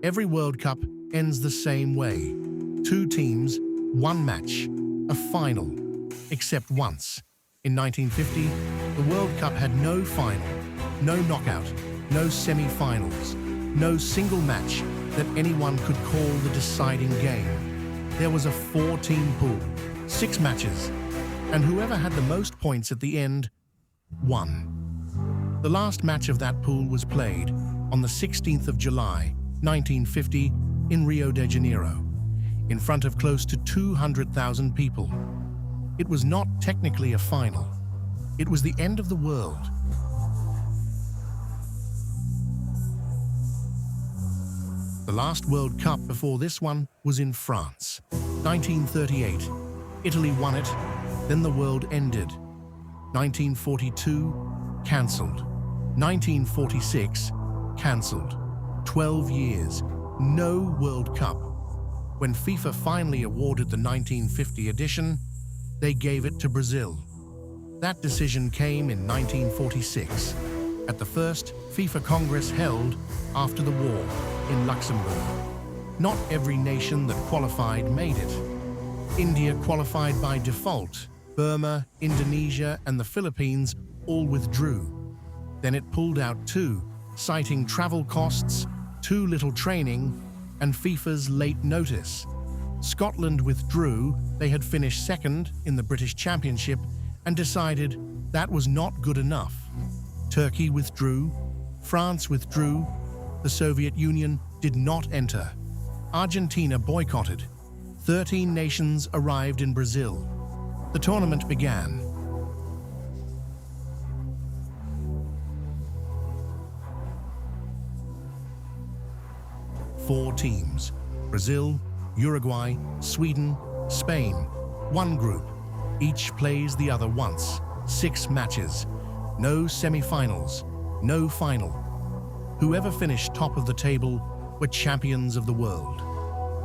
Every World Cup ends the same way. Two teams, one match, a final. Except once. In 1950, the World Cup had no final, no knockout, no semi-finals, no single match that anyone could call the deciding game. There was a 4-team pool, 6 matches, and whoever had the most points at the end won. The last match of that pool was played on the 16th of July, 1950, in Rio de Janeiro, in front of close to 200,000 people. It was not technically a final. It was the end of the world. The last World Cup before this one was in France. 1938. Italy won it, then the world ended. 1942, cancelled. 1946, cancelled. 12 years, no World Cup. When FIFA finally awarded the 1950 edition, they gave it to Brazil. That decision came in 1946, at the first FIFA Congress held after the war in Luxembourg. Not every nation that qualified made it. India qualified by default. Burma, Indonesia, and the Philippines all withdrew. Then it pulled out too, citing travel costs, too little training, and FIFA's late notice. Scotland withdrew. They had finished second in the British Championship and decided that was not good enough. Turkey withdrew. France withdrew. The Soviet Union did not enter. Argentina boycotted. 13 nations arrived in Brazil. The tournament began. Four teams: Brazil, Uruguay, Sweden, Spain. One group. Each plays the other once. 6 matches. No semi-finals. No final. Whoever finished top of the table were champions of the world.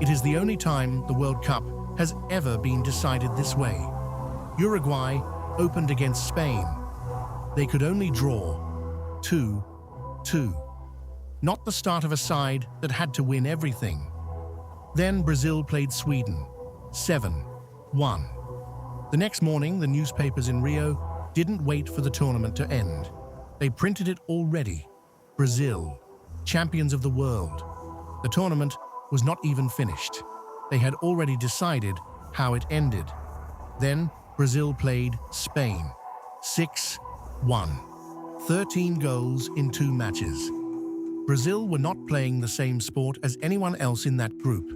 It is the only time the World Cup has ever been decided this way. Uruguay opened against Spain. They could only draw 2-2. Not the start of a side that had to win everything. Then Brazil played Sweden, 7-1. The next morning, the newspapers in Rio didn't wait for the tournament to end. They printed it already. Brazil, champions of the world. The tournament was not even finished. They had already decided how it ended. Then Brazil played Spain, 6-1. 13 goals in 2 matches. Brazil were not playing the same sport as anyone else in that group.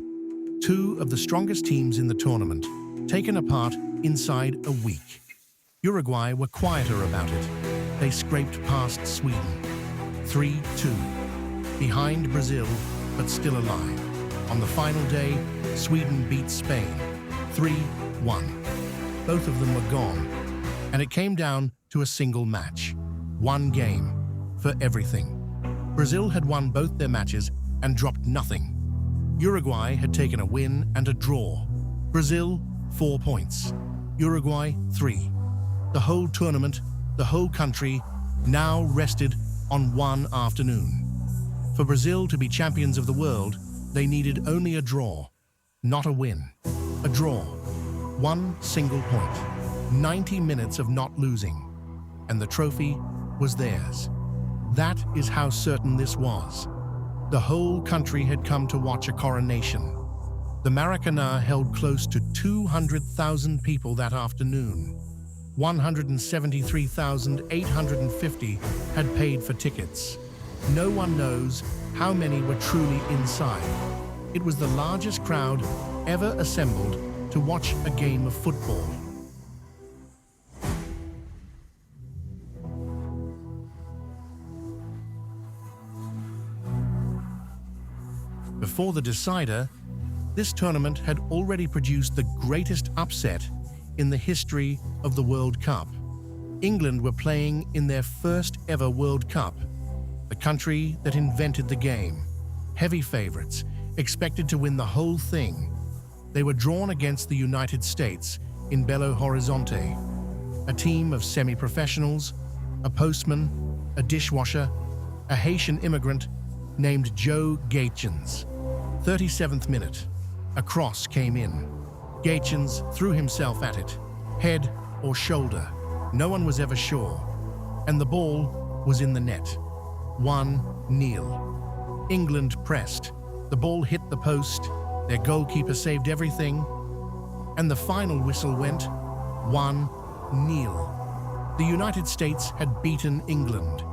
2 of the strongest teams in the tournament, taken apart inside a week. Uruguay were quieter about it. They scraped past Sweden. 3-2. Behind Brazil, but still alive. On the final day, Sweden beat Spain. 3-1. Both of them were gone. And it came down to a single match. 1 game for everything. Brazil had won both their matches and dropped nothing. Uruguay had taken a win and a draw. Brazil, 4 points. Uruguay, 3. The whole tournament, the whole country, now rested on one afternoon. For Brazil to be champions of the world, they needed only a draw, not a win. A draw. 1 single point. 90 minutes of not losing. And the trophy was theirs. That is how certain this was. The whole country had come to watch a coronation. The Maracanã held close to 200,000 people that afternoon. 173,850 had paid for tickets. No one knows how many were truly inside. It was the largest crowd ever assembled to watch a game of football. Before the decider, this tournament had already produced the greatest upset in the history of the World Cup. England were playing in their first ever World Cup, the country that invented the game. Heavy favorites, expected to win the whole thing. They were drawn against the United States in Belo Horizonte, a team of semi-professionals, a postman, a dishwasher, a Haitian immigrant, named Joe Ghiggia. 37th minute. A cross came in. Ghiggia threw himself at it, head or shoulder. No one was ever sure. And the ball was in the net. 1-0. England pressed. The ball hit the post. Their goalkeeper saved everything. And the final whistle went 1-0. The United States had beaten England,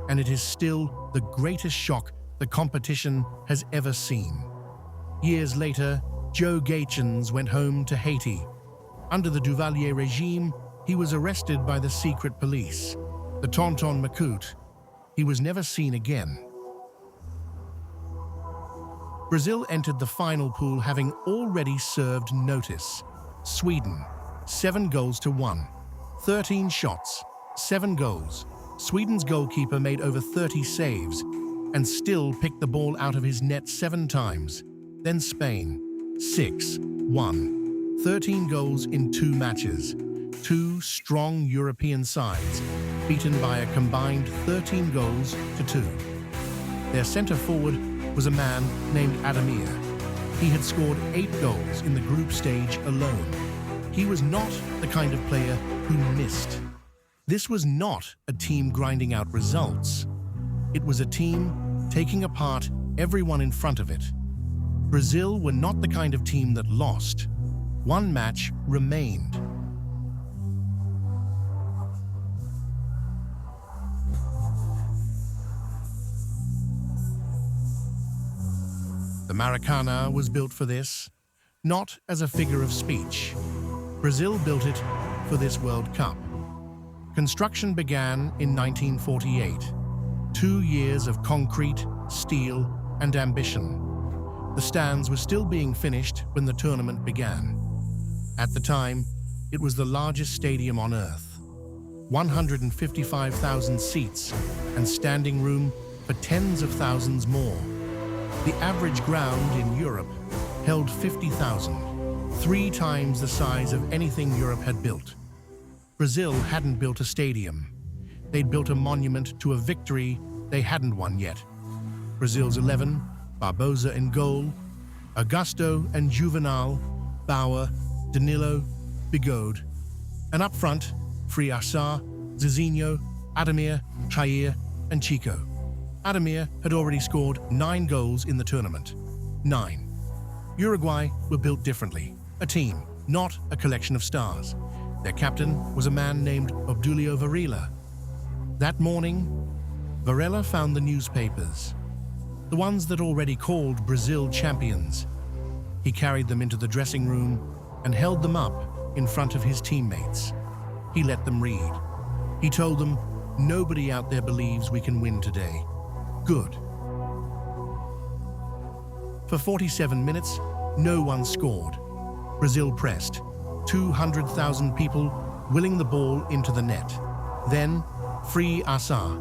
and it is still the greatest shock the competition has ever seen. Years later, Joe Ghiggia went home to Haiti. Under the Duvalier regime, he was arrested by the secret police, the Tonton Macoute. He was never seen again. Brazil entered the final pool having already served notice. Sweden, 7-1. 13 shots, 7 goals. Sweden's goalkeeper made over 30 saves and still picked the ball out of his net 7 times. Then Spain, 6-1. 13 goals in 2 matches. 2 strong European sides, beaten by a combined 13 goals to 2. Their centre forward was a man named Adamir. He had scored 8 goals in the group stage alone. He was not the kind of player who missed. This was not a team grinding out results. It was a team taking apart everyone in front of it. Brazil were not the kind of team that lost. One match remained. The Maracanã was built for this, not as a figure of speech. Brazil built it for this World Cup. Construction began in 1948. 2 years of concrete, steel, and ambition. The stands were still being finished when the tournament began. At the time, it was the largest stadium on Earth. 155,000 seats and standing room for tens of thousands more. The average ground in Europe held 50,000, 3 times the size of anything Europe had built. Brazil hadn't built a stadium. They'd built a monument to a victory they hadn't won yet. Brazil's 11, Barbosa in goal, Augusto and Juvenal, Bauer, Danilo, Bigode. And up front, Friaça, Zizinho, Adamir, Jair, and Chico. Adamir had already scored 9 goals in the tournament. 9. Uruguay were built differently. A team, not a collection of stars. Their captain was a man named Obdulio Varela. That morning, Varela found the newspapers, the ones that already called Brazil champions. He carried them into the dressing room and held them up in front of his teammates. He let them read. He told them, "Nobody out there believes we can win today. Good." For 47 minutes, no one scored. Brazil pressed. 200,000 people willing the ball into the net. Then, Friaça.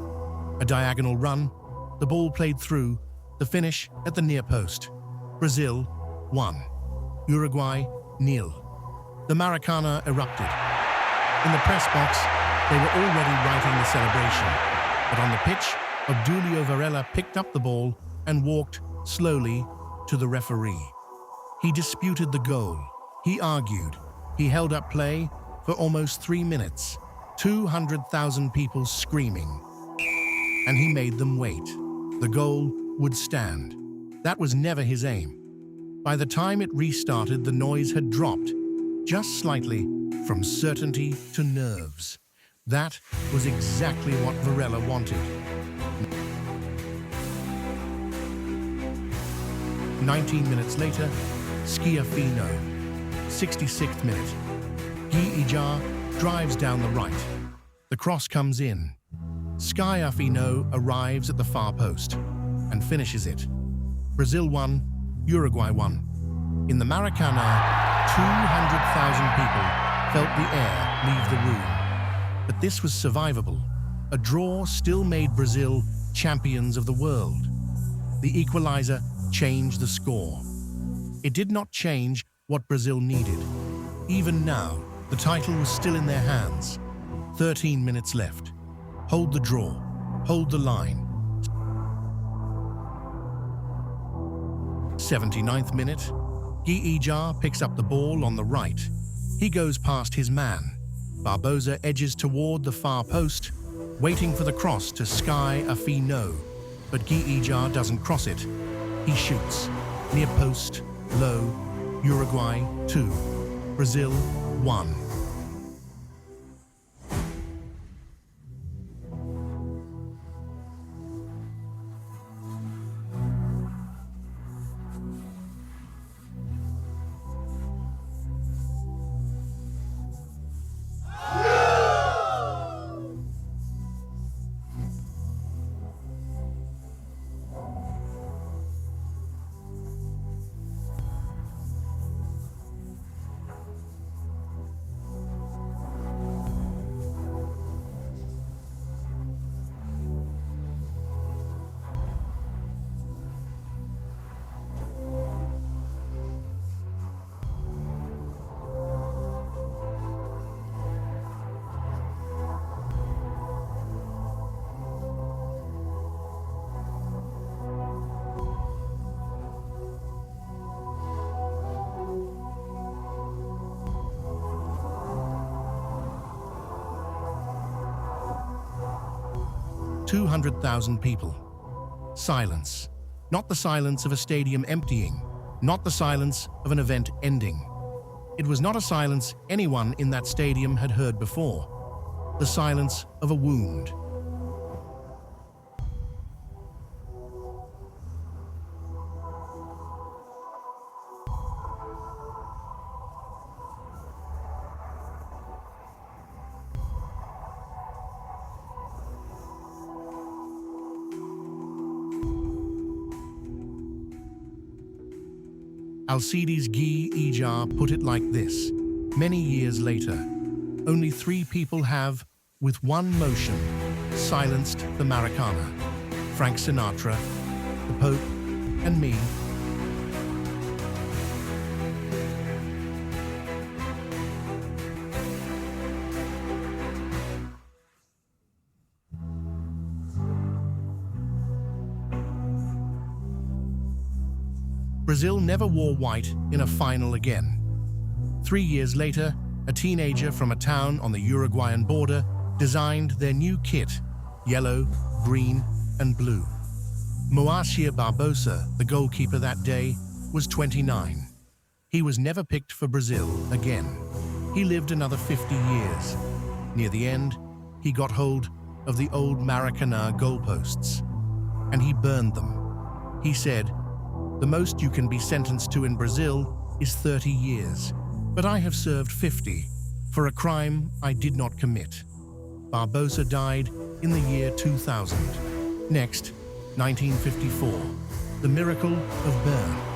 A diagonal run, the ball played through, the finish at the near post. Brazil 1. Uruguay 0. The Maracanã erupted. In the press box, they were already writing the celebration. But on the pitch, Obdulio Varela picked up the ball and walked slowly to the referee. He disputed the goal. He argued. He held up play for almost 3 minutes. 200,000 people screaming. And he made them wait. The goal would stand. That was never his aim. By the time it restarted, the noise had dropped, just slightly, from certainty to nerves. That was exactly what Varela wanted. 19 minutes later, Schiaffino. 66th minute. Ghiggia drives down the right. The cross comes in. Schiaffino arrives at the far post and finishes it. Brazil 1, Uruguay 1. In the Maracanã, 200,000 people felt the air leave the room. But this was survivable. A draw still made Brazil champions of the world. The equalizer changed the score. It did not change what Brazil needed. Even now, the title was still in their hands. 13 minutes left. Hold the draw. Hold the line. 79th minute, Ghiggia picks up the ball on the right. He goes past his man. Barbosa edges toward the far post, waiting for the cross to sky a Fino, but Ghiggia doesn't cross it. He shoots. Near post, low, Uruguay 2, Brazil 1. $200,000 people. Silence. Not the silence of a stadium emptying, not the silence of an event ending. It was not a silence anyone in that stadium had heard before. The silence of a wound. Alcides Ghiggia put it like this: many years later, only 3 people have, with one motion, silenced the Maracanã. Frank Sinatra, the Pope, and me. Brazil never wore white in a final again. 3 years later, a teenager from a town on the Uruguayan border designed their new kit, yellow, green, and blue. Moacir Barbosa, the goalkeeper that day, was 29. He was never picked for Brazil again. He lived another 50 years. Near the end, he got hold of the old Maracanã goalposts, and he burned them. He said, "The most you can be sentenced to in Brazil is 30 years, but I have served 50 for a crime I did not commit." Barbosa died in the year 2000. Next, 1954, the miracle of Bern.